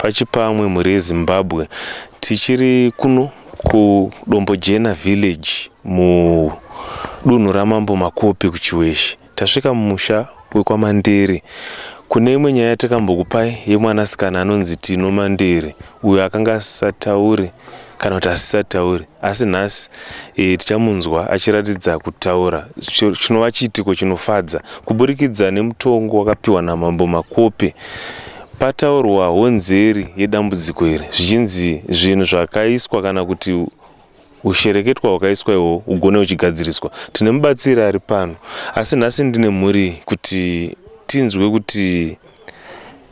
pachipamwe muri yeZimbabwe tichiri kuno kuDombo Jena village mudunhu raMambo Makope kuChiweshi. Tasvika mumusha wekwaMandere. Kune imwe nyaya yatakambokupai yemwanasikana anonzi Tino Mandere, uyo akanga asisatauri kana kuti asisatauri, asi nhasi tichamunzwa achiratidza kutaura. Chinova chiitiko chinofadza kuburikidza nemutongo wakapiwa naMambo Makope. Pataurwa honzeri yedambudziko iri, zvichinzi zvinhu zvakaiswa kana kuti ushereketwa wakaiswa iwo ugone uchigadziriswa. Tine mubatsiri ari pano, asi nhasi ndine mhuri kuti tinzwe kuti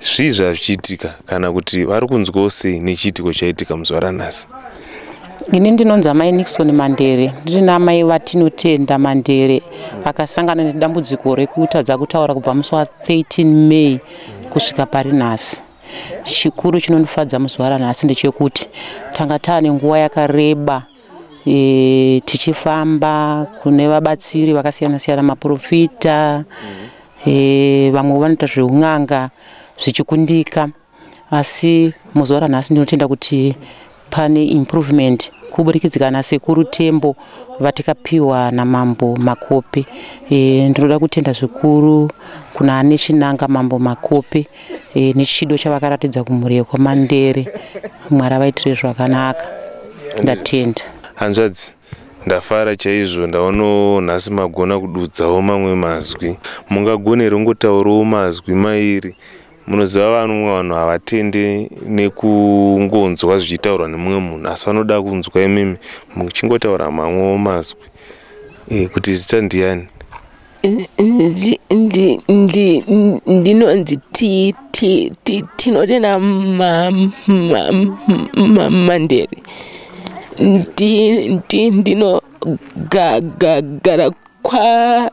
zvii zvichiitika kana kuti vari kunzwawo sei nechiitiko chaitika muzuva ranhasi. Ini ndinonzi amai Nixon Mandere, ndiri namai vatinotenda Mandere akasangana nedambudziko rekutadza kutaura kubva musi wa13 May kusvika pari nhasi. Chikuru chinondifadza muzuva ranhasi ndechekuti tanga taane nguva yakareba tichifamba kune vabatsiri vakasiyana siyana, maprofita, vamwe vanoita zveun'anga zvichikundika, asi muzuva ranhasi ndinotenda kuti pane improvement kuburikidza naSekuru Tembo vatikapiwa naMambo Makope. Ndinoda kutenda zvikuru kuna ane chinanga Mambo Makope nechido chavakaratidza kumhuri yekwaMandere. Mwari avaitire zvakanaka. Ndatenda. Hanzvadzi, ndafara chaizvo ndaono nhasi magona kududzawo mamwe mazwi. Mungagone rongotaurawo mazwi mairi. Munoziva vanhu havatende nekungonzwa zvichitaurwa nemumwe munhu, asi vanoda kunzwa imimi muchingotaura mamwewo mazwi. Kuti zita ndiani? Ndinonzi tinotenda Mandere. Ndinogara kwa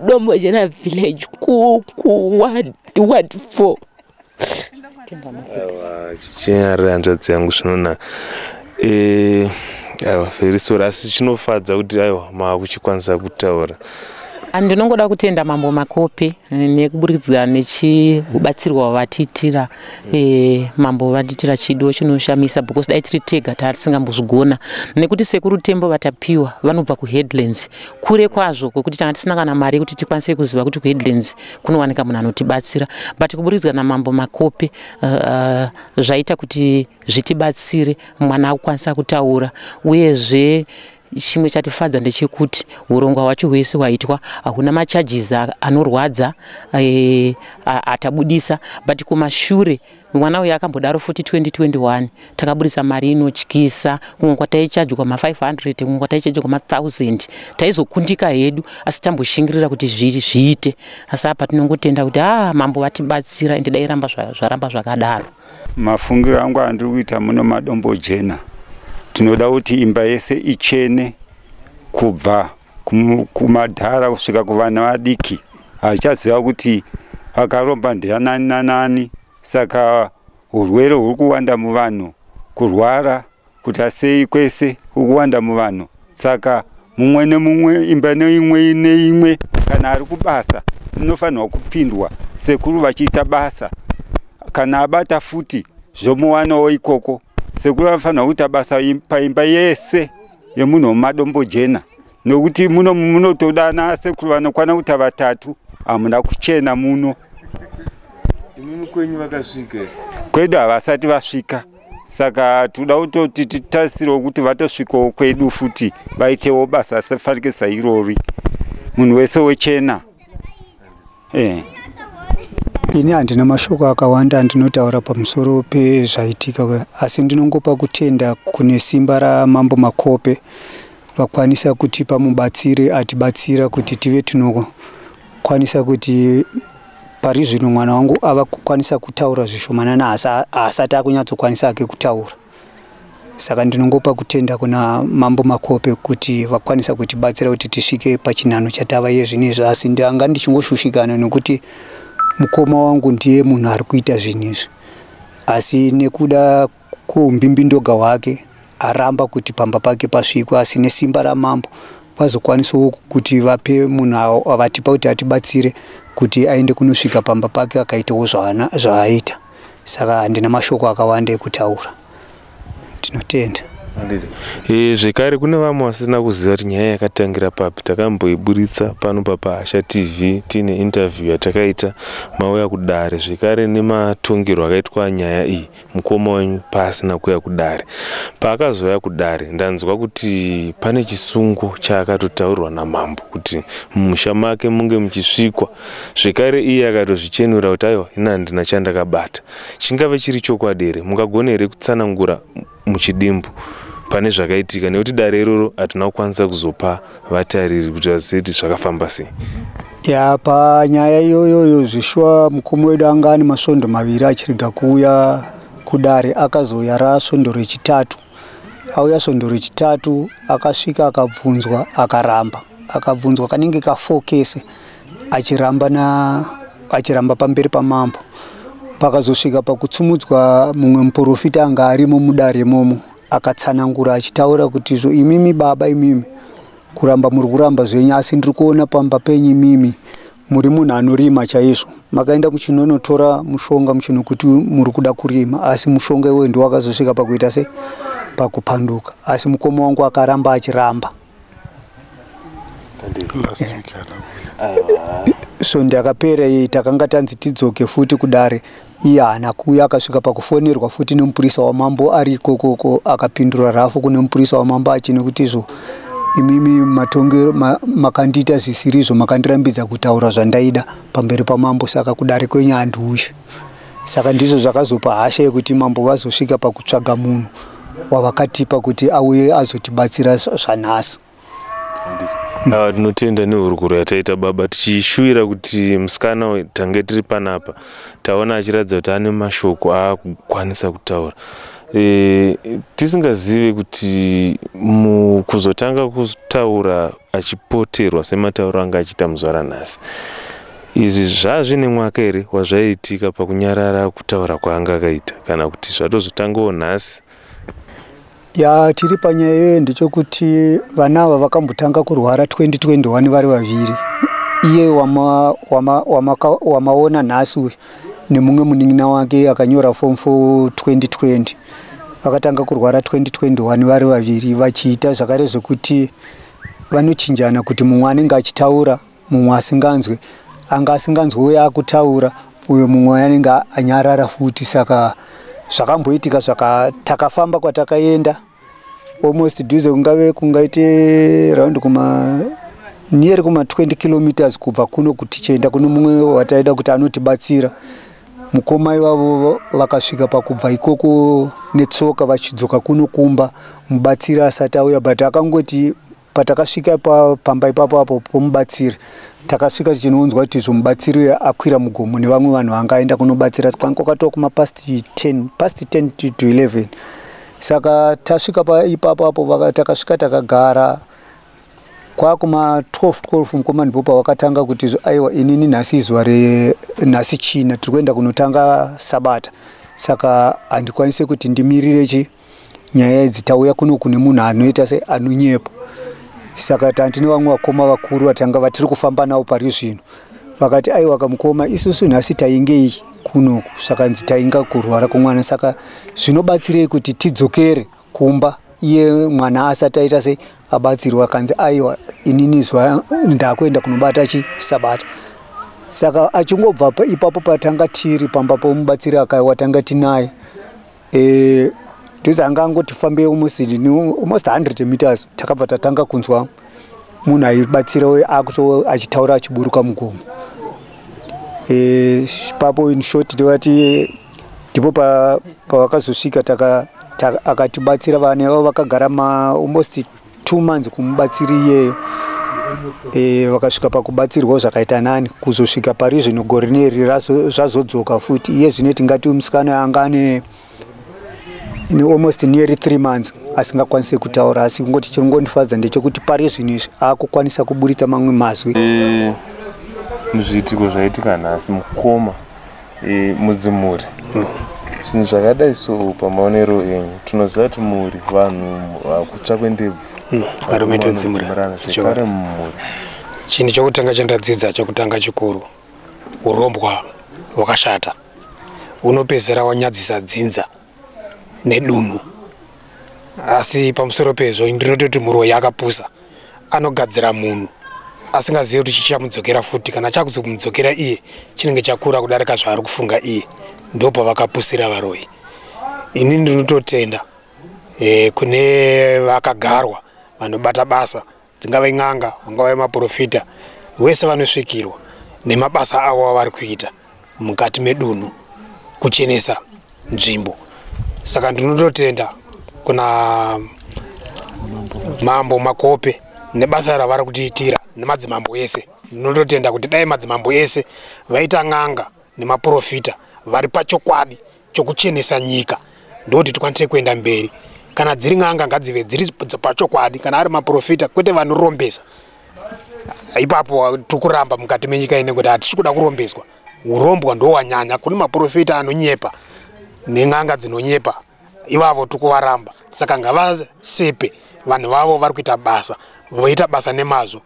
Dombo Jena village ku ward 4. Chinyari hanzvadzi yangu zvinona. Very sorry, asi chinofadza kuti aiwa makuchikwanisa kutaura. Ndinongoda kutenda Mambo Makope nekuburikidza nechibatsirwa vatitira. Mambo vatitira chido chinoshamisa because dai tiri tega tatisingambozvigona, nekuti Sekuru Tembo vatapiwa vanobva kuHeadlands kure kwazvo kwekuti tanga tisina kana mari kuti tikwanise kuziva kuti kuHeadlands kunowanika munhu anotibatsira, but kuburikidza naMambo Makope zvaita kuti zvitibatsire mwana akukwanisa kutaura. Uyezve chimwe chatifadza ndechekuti urongwa hwacho hwese hwaitwa hakuna macharges anorwadza atabudisa, but kumashure mwana uyu akambodaro futi 2021 takabudisa mari inotyisa, kumwe kwataichajwa ma500, kumwe kwataichajwa ma1000. Taizokundika hedu asi tamboshingirira kuti zviite, asi apa tinongotenda kuti Mambo vatibatsira ende dai zvaramba zvakadaro. Mafungiro angu andiri kuita muno maDombo Jena, tinoda kuti imba yese ichene kubva kumadhara kusvika kuvana vadiki. Haichaziva kuti vakaromba ndianani nanani, saka urwere huri kuwanda muvanhu, kurwara kuita sei kwese kuri kuwanda muvanhu. Saka mumwe nemumwe, imba neimwe neimwe, kana ari kubasa inofanirwa kupindwa sekuru vachiita basa. Kana abata futi zvomuwanawo ikoko. Sekuru vanofanirwa kuita basa paimba yese yemunhu weMadombo Jena, nokuti munotodana sekuru vanokwana kuita 3, hamuna kuchena muno. Imimi kwenyu vakasvika? Kwedu havasati vasvika, saka toda kutoti titarisire kuti vatosvikawo kwedu futi vaitewo basa sefanike sairori munhu wese wechena. Ini handina mashoko akawanda ndinotaura pamusoro pezvaitika, asi ndinongopa kutenda kune simba raMambo Makope vakwanisa kutipa mubatsiri atibatsira kuti tive tinokwanisa kuti pari zvino mwana wangu ava kukwanisa kutaura zvishomanana asi asati akunyatsokwanisa ake kutaura. Saka ndinongopa kutenda kuna Mambo Makope kuti vakwanisa kutibatsira kuti tisvike pachinhano chatava yezvinezvi, asi ndanga ndichingoshushikana nokuti mukoma wangu ndiye munhu ari kuita zvinezvi, asi nekuda kuumbimbidoga hwake aramba kuti pamba pake pasvikwa, asi nesimba raMambo vazokwanisawo kuti vape munhu avatipa kuti atibatsire kuti aende kunosvika pamba pake akaitawo zvaaita. saka handina mashoko akawanda ekutaura. Tinotenda. Zvekare kune vamwe vasina kuziva kuti nyaya yakatangira papi. Takamboiburitsa pano paHasha TV tine interview yatakaita mauya kudare, zvekare nematongerwo akaitwa nyaya iyi mukoma wenyu paasina kuya kudare. Paakazoya kudare ndanzwa kuti pane chisungo chaakatotaurirwa namambo kuti mumusha make munge muchisvikwa, zvekare iye akatozvichenura kuti aiwa ina handina chandakabata. Chingave chiri chokwadi here? Mungagona here kutsanangura muchidimbu pane zvakaitika, nekuti dare iroro hatina kukwanisa kuzopa vatariri kuti vazive kuti zvakafamba sei. Ya panyaya iyoyo zvishwa mukoma wedu anga ane masvondo maviri achiriga kuuya kudare, akazoya rasvondo rechitatu. Auya svondo rechitatu akasvika akabvunzwa akaramba, akabvunzwa kanenge ka4 kese achiramba pamberi pamambo. Pakazosvika pakutsumudzwa mumwe muprofita anga arimo mudare momo, akatsanangura achitaura kuti izvo imimi baba, imimi kuramba muri kuramba zvenyu, asi ndiri kuona pamba penyu imimi muri munhu anorima chaizvo. Makaenda muchinonotora mushonga muchino kuti muri kuda kurima, asi mushonga iwoyo ndiwo wakazosvika pakuita se pakupanduka, asi mukoma wangu akaramba achiramba. So ndakapera takanga tanzi tidzoke futi kudare, iye haana kuuya. Akasvika pakufonerwa futi nemupurisa wamambo ari ikoko, akapindura rafu kune mupurisa wamambo achine kuti izvo imimi matongero makandiita zvisirizvo, makandirambidza kutaura zvandaida pamberi pamambo, saka kudare kwenyu handiuye. Saka ndizvo zvakazopa hasha yekuti mambo vazosvika pakutsvaga munhu wavakatipa kuti auye azotibatsira zvanhasi. Tinotenda nehurukuro yataita baba, tichishuvira kuti musikana tange tiri panapa taona achiratidza kuti ane mashoko aakukwanisa kutaura. Tisingazive kuti mukuzotanga kutaura achipoterwa sematauro anga achiita muzuva ranhasi, izvi zvazvine mwaka here wazvaitika pakunyarara kutaura kwaanga akaita, kana kuti zvatozotangawo nhasi? Ya tiri panyaya iyoyo ndechokuti vana ava vakambotanga kurwara 2021 vari vaviri. Iye wamaona nhasi uyu nemumwe munin'ina wake akanyora form for 2020 vakatanga kurwara 2021 vari vaviri, vachiita zvakare zvokuti vanochinjana kuti mumwe anenge achitaura mumwe asinganzwe, anga asinganzwe uye akutaura uyo mumwe anenge anyarara futi. Saka zvakamboitika takafamba kwatakaenda almost duze kungaite round near kuma 20 kilometers kubva kuno kuti tichienda kuno mumwe wataida kuti anotibatsira. Mukoma ivavo vakasvika pakubva ikoko netsoka vachidzoka kuno kumba mubatsira asati auya, but akangoti patakasvika pamba ipapo apo pomubatsiri takasvika tichinounzwa kuti zvomubatsiri akwira mugomo nevamwe vanhu vangaenda kunobatsira, kwakatova kuma past 10 to 11. Saka tasvika ipapo apo takasvika takagara kwakuma 12 mukoma ndipo pavakatanga kuti aiwa inini nhasi izuva renhasi china tiri kuenda kunotanga sabata, saka handikwanise kuti ndimirire nyaya idzi, tauya kuno kune munhu anoita se anonyepa. Saka tandine vamwe vakoma vakuru vatanga vatiri kufamba navo pari zvino, vakati aiwa kamukoma isusu nhasi taingei kunoku, saka nzi tainga kurwara kwomwana, saka zvinobatsirei kuti tidzokere kumba iye mwana asati aita se abatsirwa, kanzi aiwa inini zuva ndakuenda kunobata sabata. Saka achingobva ipapo patanga tiri pamba pomubatsiri watanga tinaye, ndizanga angotifambei almost 100 meters takabva tatanga kunzwa munhu aibatsira uye achitaura achiburuka mugomo. Papo in short ndivati ndipo pavakazosvika akatibatsira. Vana ivavo vakagara almost 2 months kumubatsiri iyeyo. Vakasvika pakubatsirwa zvakaita nani kuzosvika pari zvino gore neri zvazodzoka futi. Iye zvino tingati musikana anga ane almost nearly 3 months asingakwanisi kutaura, asi kungoti chinongondifadza ndechekuti pari zvino izvi akukwanisa kuburitsa mamwe mazwi. Muzviitiko zvaitika nhasi mukoma mudzimuri, zvinhu zvakadai so pamaonero enyu tinoziva kuti muri vanhu vakutsvakwe ndebvu vari kuita dzimurana zvekare mumuri. Chinhu chokutanga chandadzidza chokutanga chikuru, urombwa hwakashata. unopezera wanyadzisa dzinza nedunhu. Asi pamusoro pezvo ndinototi muroyi akapusa anogadzira munhu asingazivi kuti chichamudzokera futi, kana chakuzokumudzokera iye chinenge chakura kudarika zvaari kufunga iye. Ndopa vakapusira varoyi. Ini ndinototenda kune vakagarwa vanobata basa, dzingava n'anga, vangava maprofita, vese vanosvikirwa nemabasa avo avari kuita mukati medunhu kuchenesa nzvimbo. Saka ndinototenda kuna Mambo Makope nebasa ravari kutiitira nemadzimambo ese. Ndinototenda kuti dai madzimambo ese vaita n'anga nemaprofita vari pachokwadi chokuchenesa nyika, ndoti tikwanise kuenda mberi. Kana dziri n'anga ngadzive dziri pachokwadi, kana ari maprofita kwete vanorombesa. Ipapo tukuramba mukati menyika ine kuti hatisi kuda kurombeswa. Urombwa ndo wanyanya, kune maprofita anonyepa nen'anga dzinonyepa, ivavo tukuvaramba. Saka ngavasepe vanhu vavo vari kuita basa, voita basa nemazvo.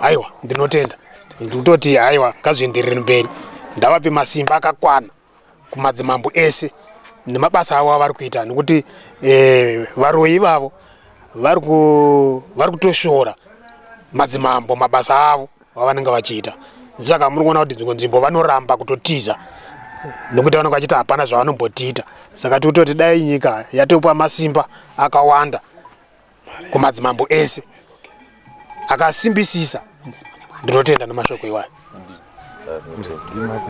Aiwa, ndinotenda ndikutoti aiwa ngazvienderere mberi. Ndavape masimba akakwana kumadzimambo ese nemabasa avo avari kuita, nekuti varoyi ivavo vari kutoshora madzimambo mabasa avo vavanenge vachiita. Saka muri kuona kuti dzimwe nzvimbo vanoramba kutotiza nekuti vanenge vachita hapana zvavanombotiita. Saka tikutoti dai nyika yatopa masimba akawanda kumadzimambo ese akasimbisisa, ndinotenda nemashoko iwayo.